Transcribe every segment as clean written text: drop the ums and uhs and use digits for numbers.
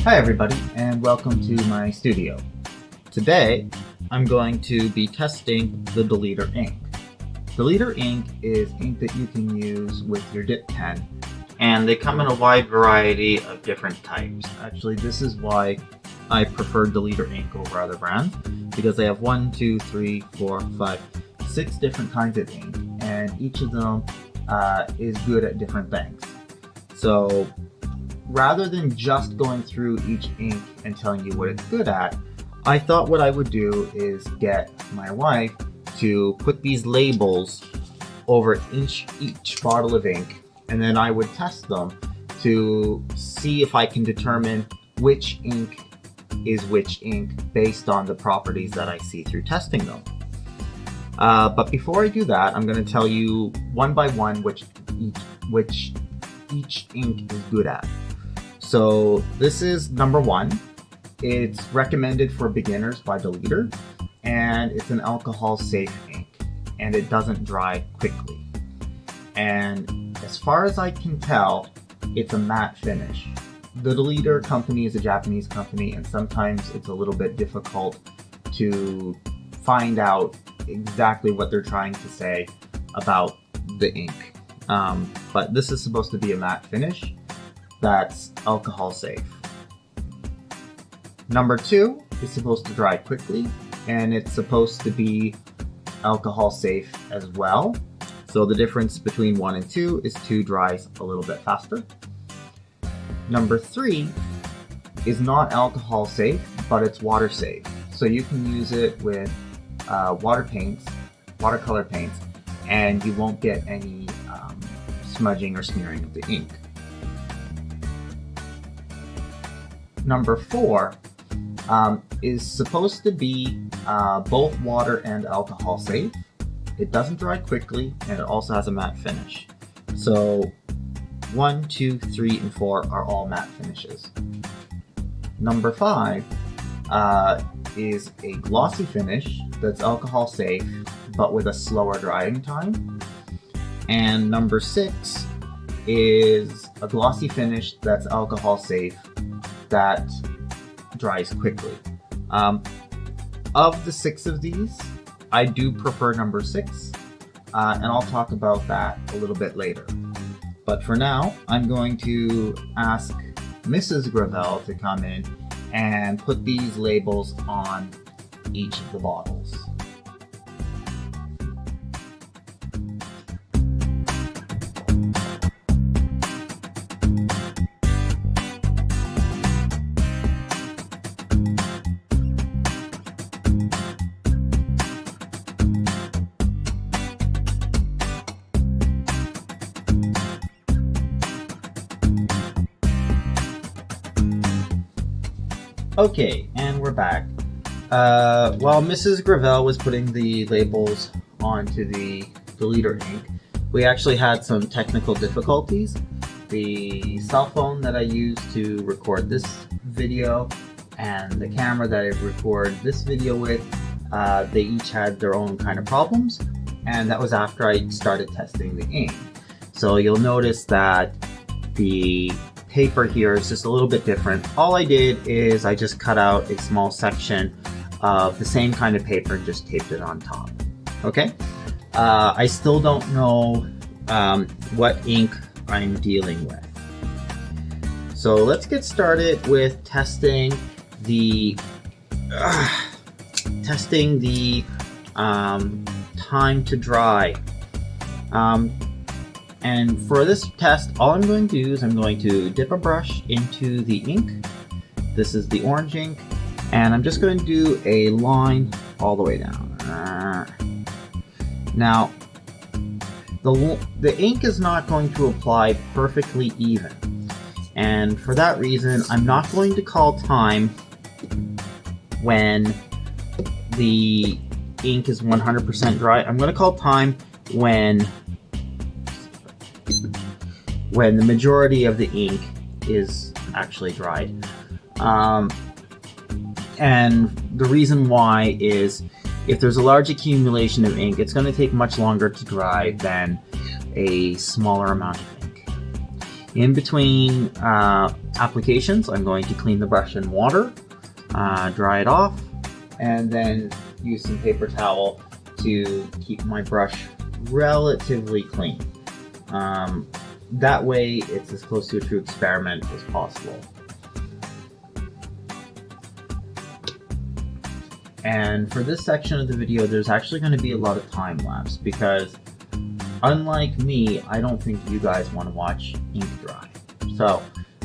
Hi everybody, and welcome to my studio. Today, I'm going to be testing the Deleter ink. Deleter ink is ink that you can use with your dip pen, and they come in a wide variety of different types. Actually, this is why I prefer Deleter ink over other brands, because they have 1, 2, 3, 4, 5, 6 different kinds of ink, and each of them is good at different things. So rather than just going through each ink and telling you what it's good at, I thought what I would do is get my wife to put these labels over each bottle of ink, and then I would test them to see if I can determine which ink is which ink based on the properties that I see through testing them. But before I do that, I'm going to tell you one by one which each ink is good at. So this is number 1. It's recommended for beginners by Deleter, and it's an alcohol safe ink, and it doesn't dry quickly. And as far as I can tell, it's a matte finish. The Deleter company is a Japanese company, and sometimes it's a little bit difficult to find out exactly what they're trying to say about the ink. But this is supposed to be a matte finish that's alcohol safe. Number 2 is supposed to dry quickly, and it's supposed to be alcohol safe as well. So the difference between 1 and 2 is 2 dries a little bit faster. Number 3 is not alcohol safe, but it's water safe. So you can use it with watercolor paints, and you won't get any smudging or smearing of the ink. Number 4 is supposed to be both water and alcohol safe. It doesn't dry quickly, and it also has a matte finish. So 1, 2, 3, and 4 are all matte finishes. Number 5 is a glossy finish that's alcohol safe, but with a slower drying time. And number 6 is a glossy finish that's alcohol safe that dries quickly. Of the 6 of these, I do prefer number 6, and I'll talk about that a little bit later. But for now, I'm going to ask Mrs. Gravel to come in and put these labels on each of the bottles. Okay, and we're back. While Mrs. Gravel was putting the labels onto the Deleter ink, we actually had some technical difficulties. The cell phone that I used to record this video and the camera that I record this video with, they each had their own kind of problems, and that was after I started testing the ink. So you'll notice that the paper here is just a little bit different. All I did is I just cut out a small section of the same kind of paper and just taped it on top. Okay? I still don't know what ink I'm dealing with. So let's get started with testing the time to dry. And for this test, all I'm going to do is I'm going to dip a brush into the ink. This is the orange ink, and I'm just going to do a line all the way down. Now, the ink is not going to apply perfectly even, and for that reason, I'm not going to call time when the ink is 100% dry. I'm going to call time when the majority of the ink is actually dried. And the reason why is if there's a large accumulation of ink, it's going to take much longer to dry than a smaller amount of ink. In between applications, I'm going to clean the brush in water, dry it off, and then use some paper towel to keep my brush relatively clean. That way it's as close to a true experiment as possible. And for this section of the video, there's actually going to be a lot of time lapse because unlike me, I don't think you guys want to watch ink dry. So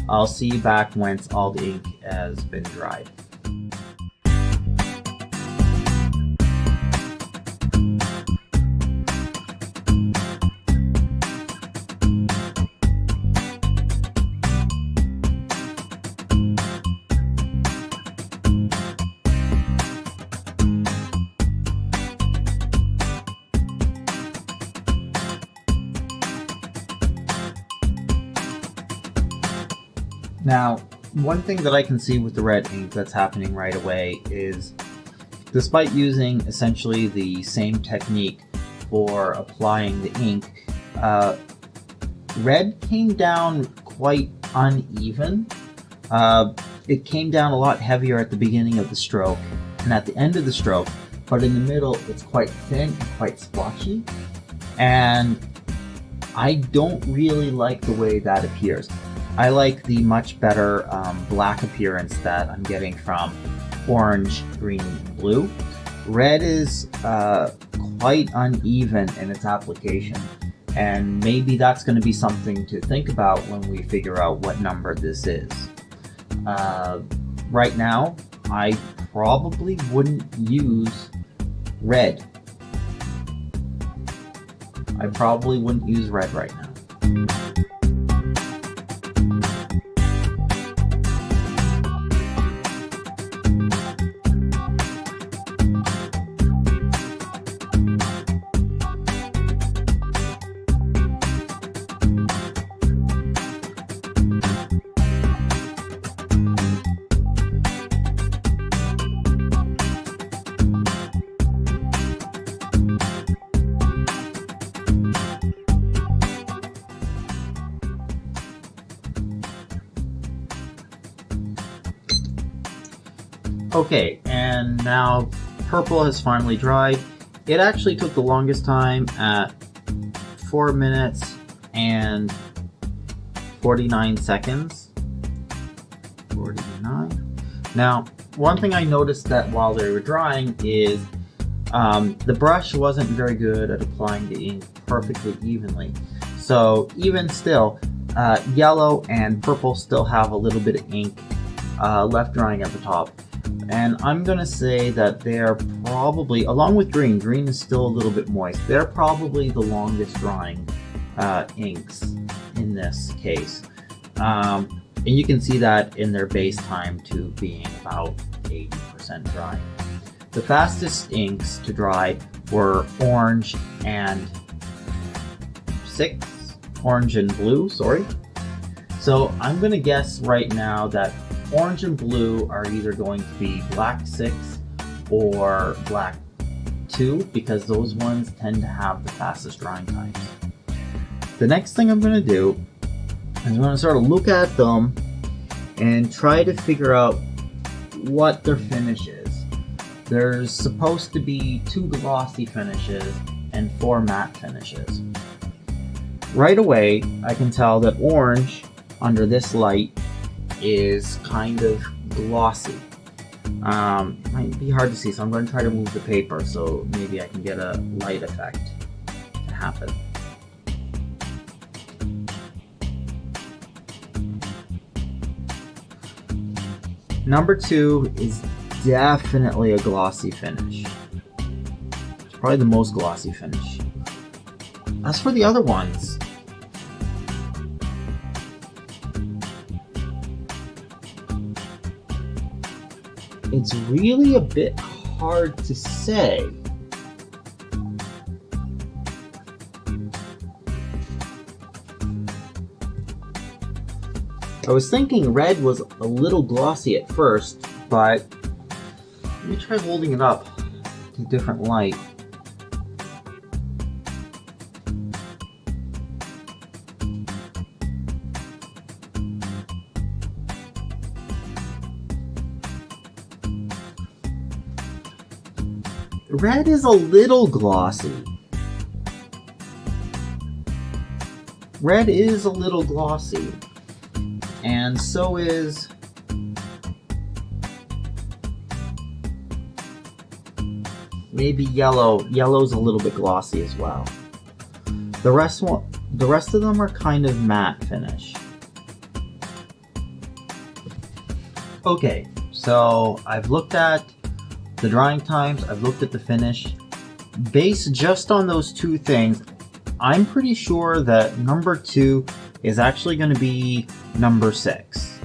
I'll see you back once all the ink has been dried. Now, one thing that I can see with the red ink that's happening right away is, despite using essentially the same technique for applying the ink, red came down quite uneven. It came down a lot heavier at the beginning of the stroke and at the end of the stroke, but in the middle it's quite thin and quite splotchy, and I don't really like the way that appears. I like the much better black appearance that I'm getting from orange, green, and blue. Red is quite uneven in its application, and maybe that's going to be something to think about when we figure out what number this is. Right now, I probably wouldn't use red. I probably wouldn't use red right now. Okay, and now purple has finally dried. It actually took the longest time at 4 minutes and 49 seconds. 49. Now, one thing I noticed that while they were drying is the brush wasn't very good at applying the ink perfectly evenly. So even still, yellow and purple still have a little bit of ink left drying at the top. And I'm going to say that they're probably, along with green is still a little bit moist, they're probably the longest drying inks in this case. And you can see that in their base time to being about 80% dry. The fastest inks to dry were orange and blue, sorry. So I'm going to guess right now that orange and blue are either going to be black 6 or black 2 because those ones tend to have the fastest drying times. The next thing I'm going to do is I'm going to sort of look at them and try to figure out what their finish is. There's supposed to be 2 glossy finishes and 4 matte finishes. Right away, I can tell that orange under this light is kind of glossy. Might be hard to see, so I'm going to try to move the paper so maybe I can get a light effect to happen. Number 2 is definitely a glossy finish. It's probably the most glossy finish. As for the other ones, it's really a bit hard to say. I was thinking red was a little glossy at first, but let me try holding it up to a different light. Red is a little glossy. Red is a little glossy. And so is maybe yellow. Yellow's a little bit glossy as well. The rest of them are kind of matte finish. Okay, so I've looked at the drying times, I've looked at the finish. Based just on those two things, I'm pretty sure that number 2 is actually going to be number 6.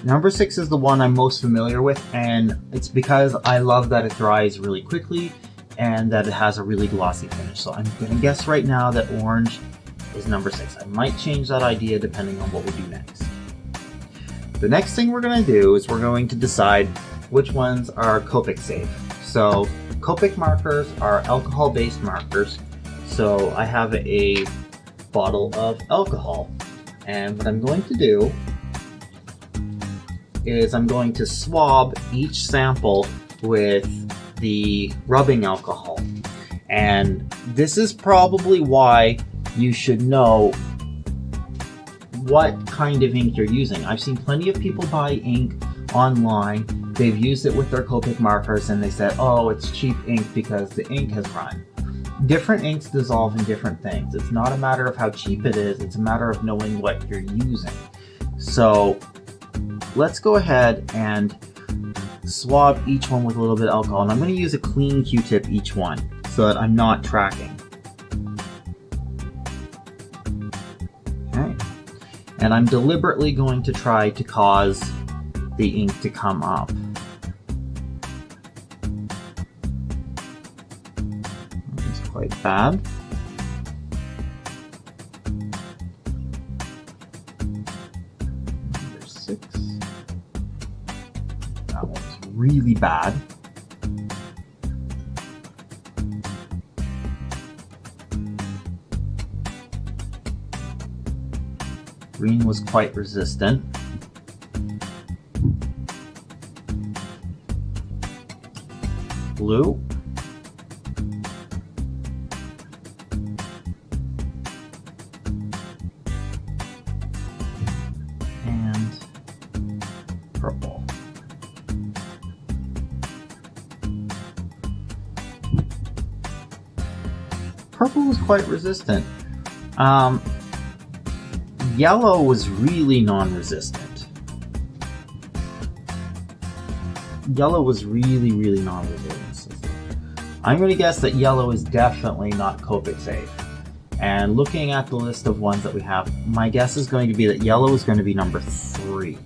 Number 6 is the one I'm most familiar with, and it's because I love that it dries really quickly and that it has a really glossy finish. So I'm going to guess right now that orange is number 6. I might change that idea depending on what we do next. The next thing we're going to do is we're going to decide which ones are Copic safe. So Copic markers are alcohol-based markers. So I have a bottle of alcohol, and what I'm going to do is I'm going to swab each sample with the rubbing alcohol. And this is probably why you should know what kind of ink you're using. I've seen plenty of people buy ink online. They've used it with their Copic markers and they said, oh, it's cheap ink because the ink has run. Different inks dissolve in different things. It's not a matter of how cheap it is, it's a matter of knowing what you're using. So let's go ahead and swab each one with a little bit of alcohol. And I'm going to use a clean Q-tip each one so that I'm not tracking. Okay. And I'm deliberately going to try to cause the ink to come up. It's quite bad. Number 6. That one's really bad. Green was quite resistant. Blue. And purple. Purple was quite resistant. Yellow was really non-resistant. Yellow was really non-resistant. I'm going to guess that yellow is definitely not Copic safe. And looking at the list of ones that we have, my guess is going to be that yellow is going to be number 3.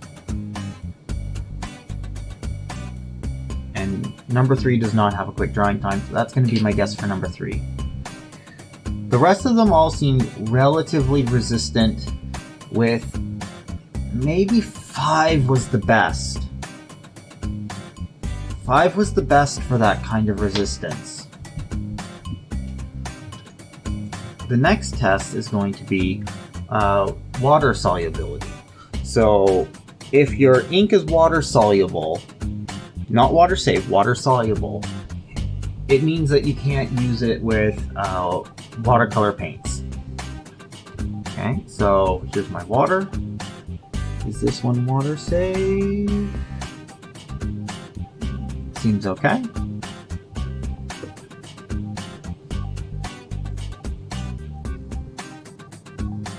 And number 3 does not have a quick drying time, so that's going to be my guess for number 3. The rest of them all seem relatively resistant, with maybe 5 was the best. 5 was the best for that kind of resistance. The next test is going to be water solubility. So if your ink is water soluble, not water safe, water soluble, it means that you can't use it with watercolor paints. Okay, so here's my water. Is this one water safe? Seems okay.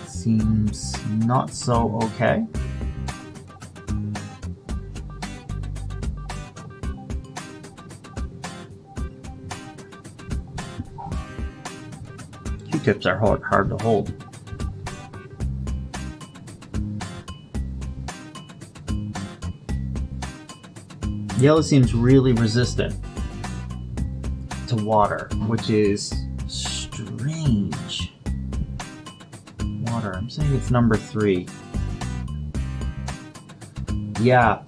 Seems not so okay. Q-tips are hard to hold. Yellow seems really resistant to water, which is strange. Water, I'm saying it's number 3. Yeah,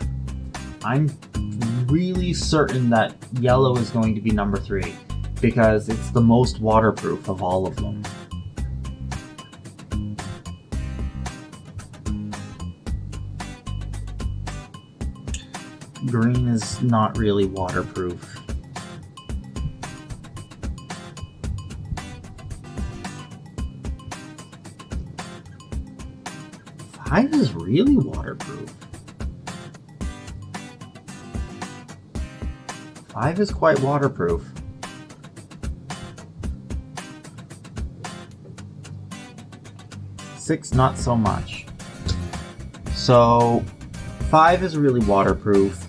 I'm really certain that yellow is going to be number 3 because it's the most waterproof of all of them. Green is not really waterproof. 5 is really waterproof. 5 is quite waterproof. 6, not so much. So 5 is really waterproof.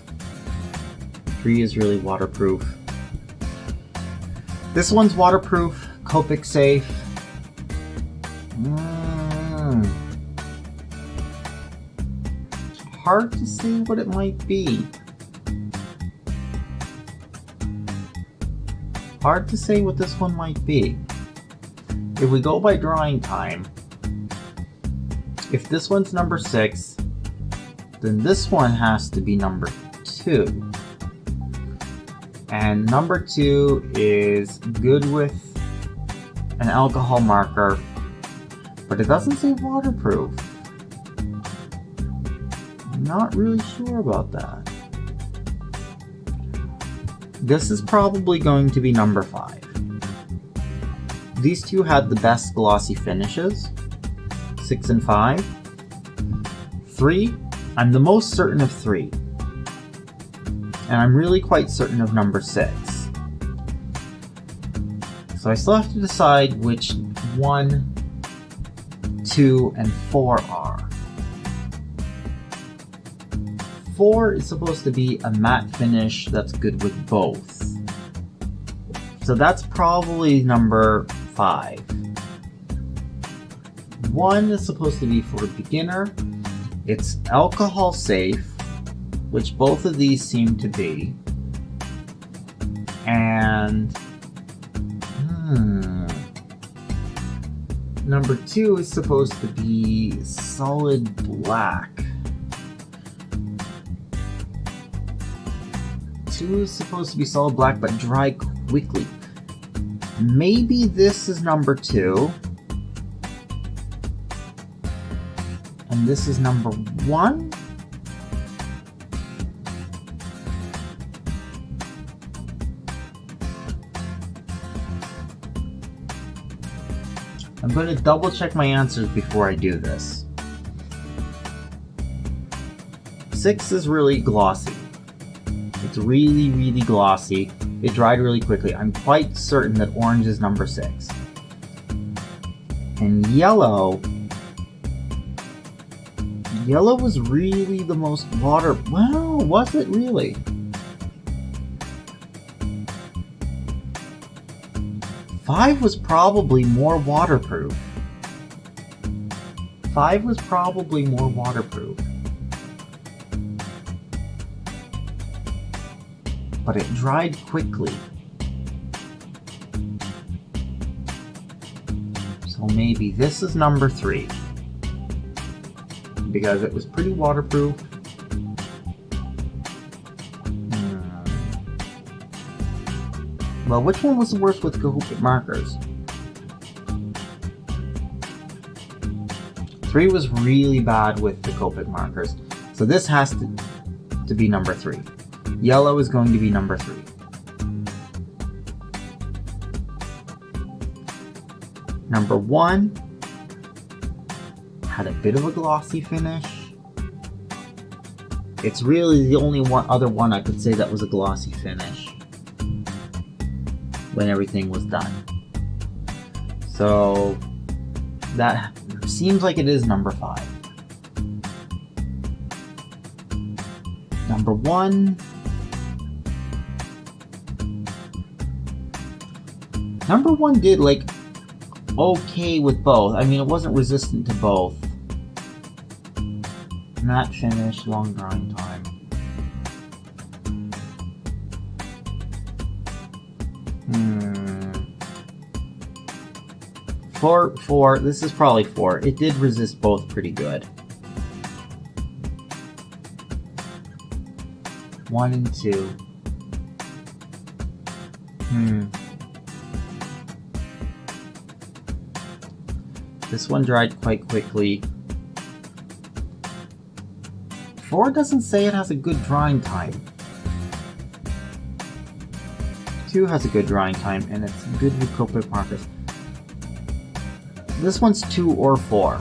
3 is really waterproof. This one's waterproof, Copic safe. Hard to see what it might be. Hard to say what this one might be. If we go by drying time, if this one's number 6, then this one has to be number 2. And number 2 is good with an alcohol marker, but it doesn't say waterproof. I'm not really sure about that. This is probably going to be number 5. These two had the best glossy finishes, 6 and 5. 3, I'm the most certain of 3. And I'm really quite certain of number 6. So I still have to decide which 1, 2, and 4 are. 4 is supposed to be a matte finish that's good with both. So that's probably number 5. 1 is supposed to be for a beginner. It's alcohol safe, which both of these seem to be. And number 2 is supposed to be solid black. 2 is supposed to be solid black but dry quickly. Maybe this is number 2. And this is number 1? I'm going to double check my answers before I do this. 6 is really glossy. It's really, really glossy. It dried really quickly. I'm quite certain that orange is number 6. And yellow was really the most well, was it really? Five was probably more waterproof. 5 was probably more waterproof. But it dried quickly. So maybe this is number 3. Because it was pretty waterproof. Well, which one was the worst with Copic markers? 3 was really bad with the Copic markers. So this has to be number 3. Yellow is going to be number 3. Number 1 had a bit of a glossy finish. It's really the only other one I could say that was a glossy finish when everything was done. So that seems like it is number 5. Number 1. Number 1 did like okay with both. I mean, it wasn't resistant to both. Matte finish, long drying time. Four. This is probably 4. It did resist both pretty good. 1 and 2. This one dried quite quickly. 4 doesn't say it has a good drying time. 2 has a good drying time, and it's good with Copic markers. This one's 2 or 4.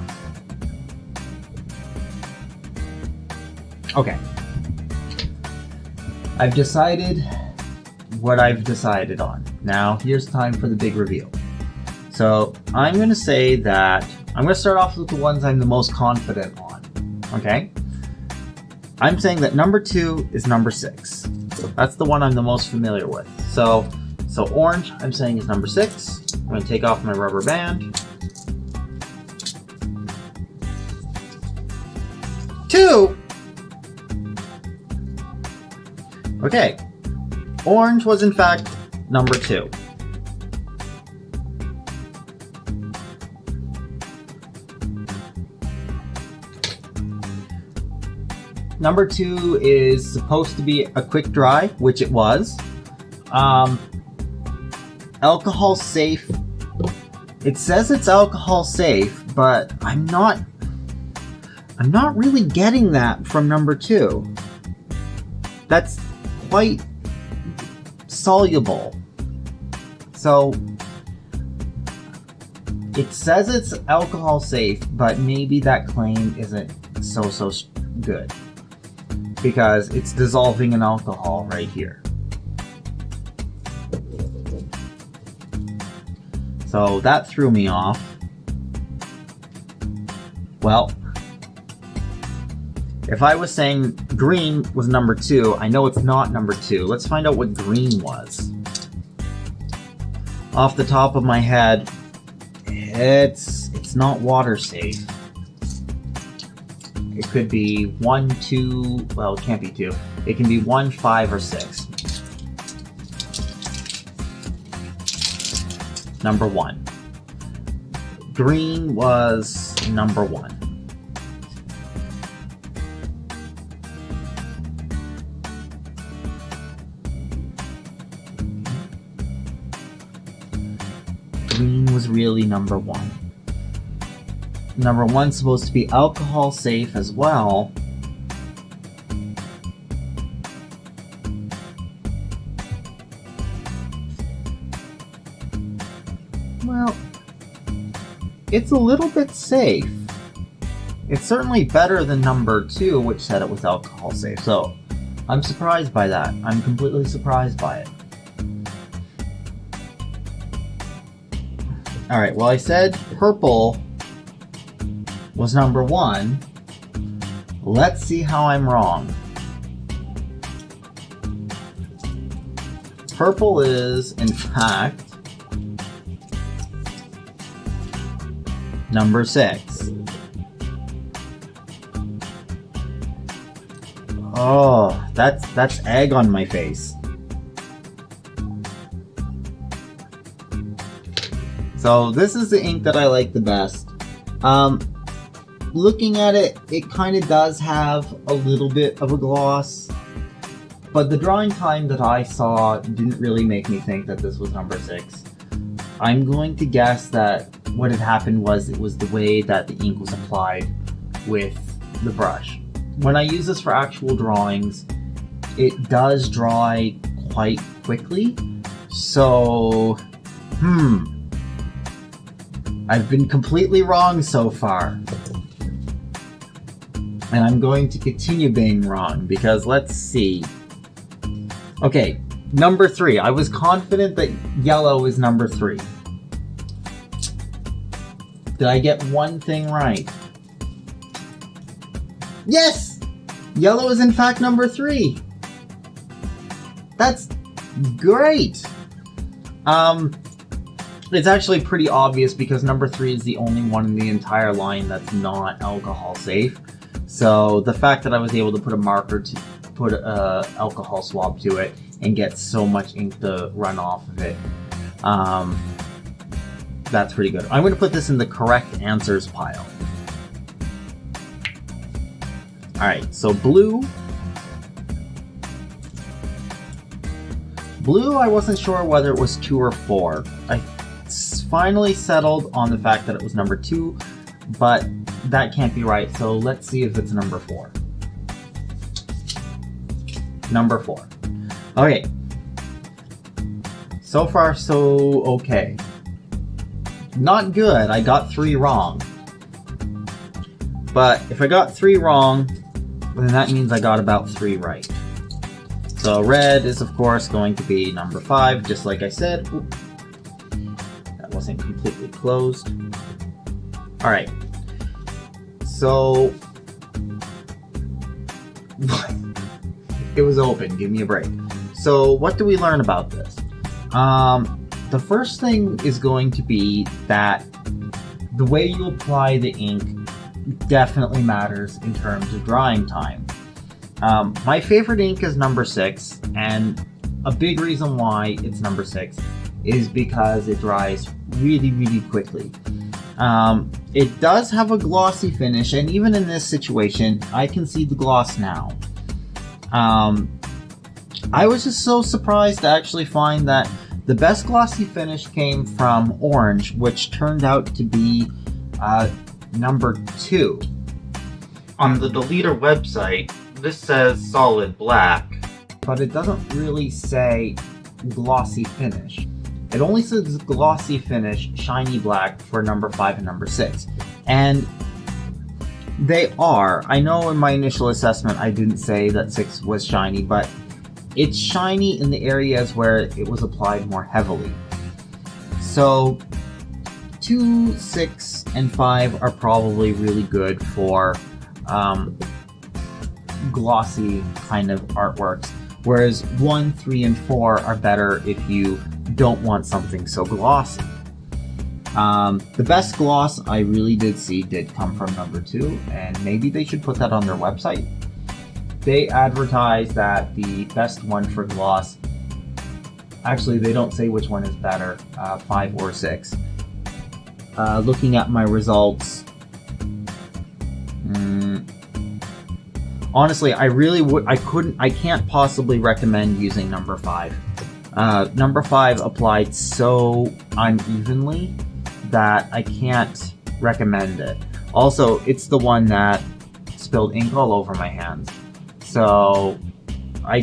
Okay. I've decided what I've decided on. Now, here's time for the big reveal. So, I'm going to say that I'm going to start off with the ones I'm the most confident on. Okay? I'm saying that number 2 is number 6. That's the one I'm the most familiar with. So orange, I'm saying is number 6. I'm going to take off my rubber band. 2! Okay. Orange was in fact number 2. Number 2 is supposed to be a quick dry, which it was. Alcohol safe. It says it's alcohol safe, but I'm not really getting that from number 2. That's quite soluble. So it says it's alcohol safe, but maybe that claim isn't so good. Because it's dissolving in alcohol right here. So that threw me off. Well, if I was saying green was number 2, I know it's not number 2. Let's find out what green was. Off the top of my head, it's not water safe. It could be 1, 2, well, it can't be 2. It can be 1, 5, or 6. Number 1. Green was number 1. Green was really number 1. Number 1's supposed to be alcohol safe as well. Well, it's a little bit safe. It's certainly better than number 2, which said it was alcohol safe. So, I'm surprised by that. I'm completely surprised by it. Alright, well I said purple was number 1. Let's see how I'm wrong. Purple is, in fact, number 6. Oh, that's egg on my face. So this is the ink that I like the best. Looking at it, it kind of does have a little bit of a gloss, but the drawing time that I saw didn't really make me think that this was number 6. I'm going to guess that what had happened was it was the way that the ink was applied with the brush. When I use this for actual drawings, it does dry quite quickly, so I've been completely wrong so far. And I'm going to continue being wrong, because let's see. Okay, number 3. I was confident that yellow is number 3. Did I get one thing right? Yes! Yellow is in fact number 3. That's great! It's actually pretty obvious because number 3 is the only one in the entire line that's not alcohol safe. So the fact that I was able to put a marker to put a alcohol swab to it and get so much ink to run off of it, that's pretty good. I'm going to put this in the correct answers pile. Alright, so blue. Blue, I wasn't sure whether it was 2 or 4. I finally settled on the fact that it was number 2, but that can't be right, so let's see if it's number 4. Number 4. Okay. So far, so okay. Not good, I got 3 wrong. But if I got 3 wrong, then that means I got about 3 right. So red is of course going to be number 5, just like I said. Oop. That wasn't completely closed. Alright. So it was open, give me a break. So what do we learn about this? The first thing is going to be that the way you apply the ink definitely matters in terms of drying time. My favorite ink is number 6, and a big reason why it's number 6 is because it dries really quickly. It does have a glossy finish, and even in this situation, I can see the gloss now. I was just so surprised to actually find that the best glossy finish came from orange, which turned out to be number 2. On the Deleter website, this says solid black, but it doesn't really say glossy finish. It only says glossy finish, shiny black for number 5 and number 6. And they are. I know in my initial assessment I didn't say that 6 was shiny, but it's shiny in the areas where it was applied more heavily. So 2, 6, and 5 are probably really good for glossy kind of artworks, whereas 1, 3, and 4 are better if you don't want something so glossy. The best gloss I really did see did come from number 2, and maybe they should put that on their website. They advertise that the best one for gloss, actually they don't say which one is better, 5 or 6. Looking at my results, honestly, I can't possibly recommend using number 5. Number 5 applied so unevenly that I can't recommend it. Also, it's the one that spilled ink all over my hands. So I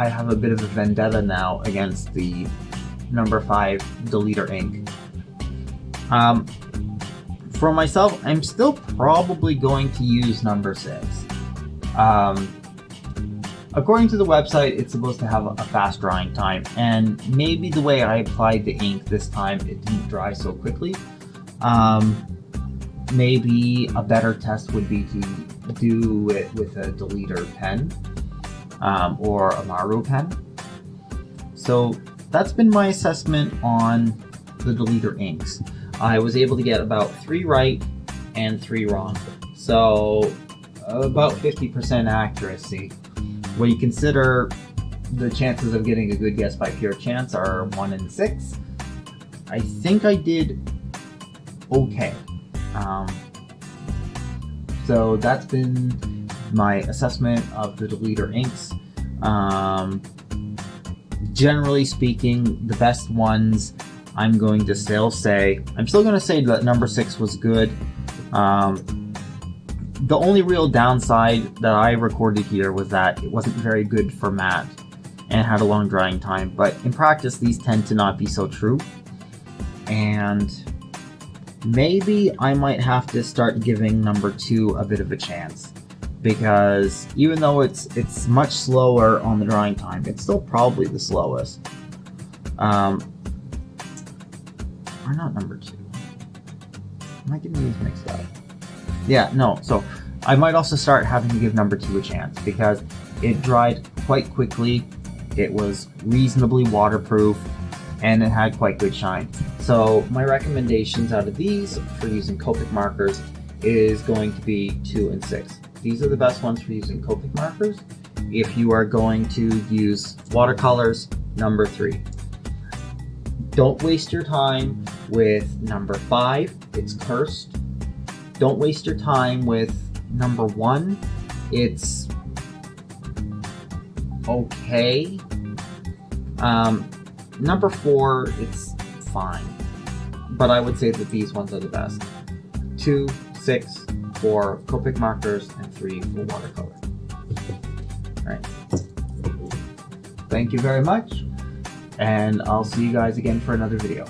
have a bit of a vendetta now against the number 5 Deleter ink. For myself, I'm still probably going to use number 6. According to the website, it's supposed to have a fast drying time, and maybe the way I applied the ink this time, it didn't dry so quickly. Maybe a better test would be to do it with a Deleter pen, or a Maru pen. So that's been my assessment on the Deleter inks. I was able to get about 3 right and 3 wrong. So about 50% accuracy. When you consider the chances of getting a good guess by pure chance are 1 in 6, I think I did okay. So that's been my assessment of the Deleter inks. Generally speaking, the best ones I'm going to still say that number 6 was good. The only real downside that I recorded here was that it wasn't very good for matte and had a long drying time, but in practice these tend to not be so true. And maybe I might have to start giving number 2 a bit of a chance, because even though it's much slower on the drying time, it's still probably the slowest. Or not number 2. Am I getting these mixed up? Yeah, no, so I might also start having to give number 2 a chance, because it dried quite quickly, it was reasonably waterproof, and it had quite good shine. So my recommendations out of these for using Copic markers is going to be 2 and 6. These are the best ones for using Copic markers. If you are going to use watercolors, number 3. Don't waste your time with number 5, it's cursed. Don't waste your time with number 1, it's okay. Number 4, it's fine. But I would say that these ones are the best. 2, 6 for Copic markers, and 3 for watercolor. Alright. Thank you very much, and I'll see you guys again for another video.